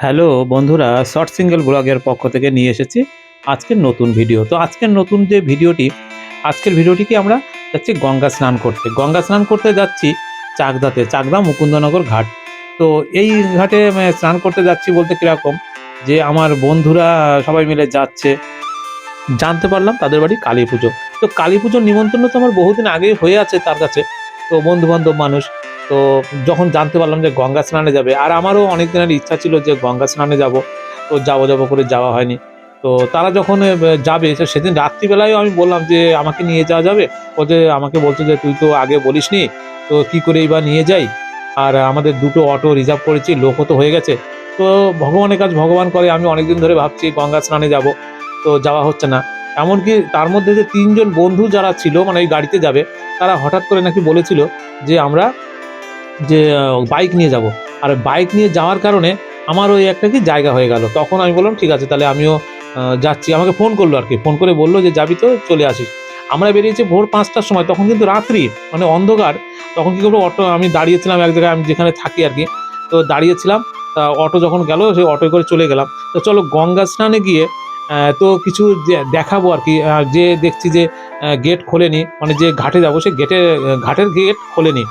Hello বন্ধুরা, short single ব্লগের পক্ষ থেকে নিয়ে এসেছি আজকের নতুন ভিডিও। তো আজকের নতুন যে ভিডিওটি, আজকের ভিডিওটিকে আমরা যাচ্ছি গঙ্গা স্নান করতে। গঙ্গা স্নান করতে যাচ্ছি চাকদাতে, চাকদা মুকুন্দনগর ঘাট। তো এই ঘাটে স্নান করতে যাচ্ছি বলতে কীরকম, যে আমার বন্ধুরা সবাই মিলে যাচ্ছে, জানতে পারলাম তাদের বাড়ি কালী পুজো। তো কালী পুজোর নিমন্ত্রণ তো আমার বহুদিন আগেই হয়ে আছে তার কাছে, তো বন্ধু বান্ধব মানুষ। তো যখন জানতে পারলাম যে গঙ্গা স্নানে যাবে, আর আমারও অনেক দিনের ইচ্ছা ছিল যে গঙ্গা স্নানে যাব, তো যাবো যাবো করে যাওয়া হয়নি। তো তারা যখন যাবে, তো সেদিন রাত্রিবেলায় আমি বললাম যে আমাকে নিয়ে যাওয়া যাবে। ও যে আমাকে বলছে যে তুই তো আগে বলিসনি, তো কী করেই বা নিয়ে যাই, আর আমাদের দুটো অটো রিজার্ভ করেছি, লোকও তো হয়ে গেছে। তো ভগবানের কাজ ভগবান করে, আমি অনেকদিন ধরে ভাবছি গঙ্গা স্নানে যাব, তো যাওয়া হচ্ছে না। এমনকি তার মধ্যে যে ৩ জন বন্ধু যারা ছিল, মানে ওই গাড়িতে যাবে, তারা হঠাৎ করে নাকি বলেছিল যে আমরা যে বাইক নিয়ে যাব। আর বাইক নিয়ে যাওয়ার কারণে আমার ওই একটা কি জায়গা হয়ে গেল। তখন আমি বললাম ঠিক আছে, তাহলে আমিও যাচ্ছি। আমাকে ফোন করলো আরকি, ফোন করে বলল যে যাবি তো চলে আসিস। আমরা বেরিয়েছি ভোর ৫টার সময়, তখন কিন্তু রাত্রি, মানে অন্ধকার। তখন কী করবো, অটো আমি দাঁড়িয়েছিলাম এক জায়গায়, আমি যেখানে থাকি আরকি। তো দাঁড়িয়েছিলাম, তা অটো যখন গেল সেই অটোয় করে চলে গেলাম। তো চলো গঙ্গা স্নানে গিয়ে তো কিছু দেখাবো আরকি। যেয়ে দেখছি যে গেট খোলেনি, মানে যে ঘাটে যাবো সে ঘাটের গেট খোলেনি।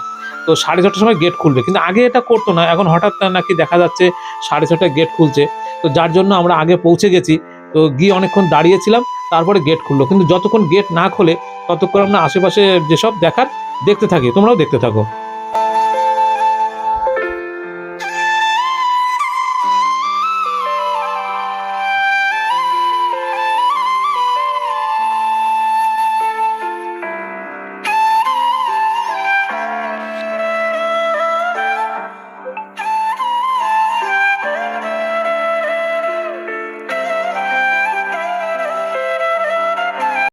তো 6:30টার সময় গেট খুলবে, কিন্তু আগে এটা করতো না, এখন হঠাৎ নাকি দেখা যাচ্ছে 6:30টায় গেট খুলছে। তো যার জন্য আমরা আগে পৌঁছে গেছি। তো গিয়ে অনেকক্ষণ দাঁড়িয়েছিলাম, তারপরে গেট খুললো। কিন্তু যতক্ষণ গেট না খোলে ততক্ষণ আমরা আশেপাশে যেসব দেখার দেখতে থাকি, তোমরাও দেখতে থাকো।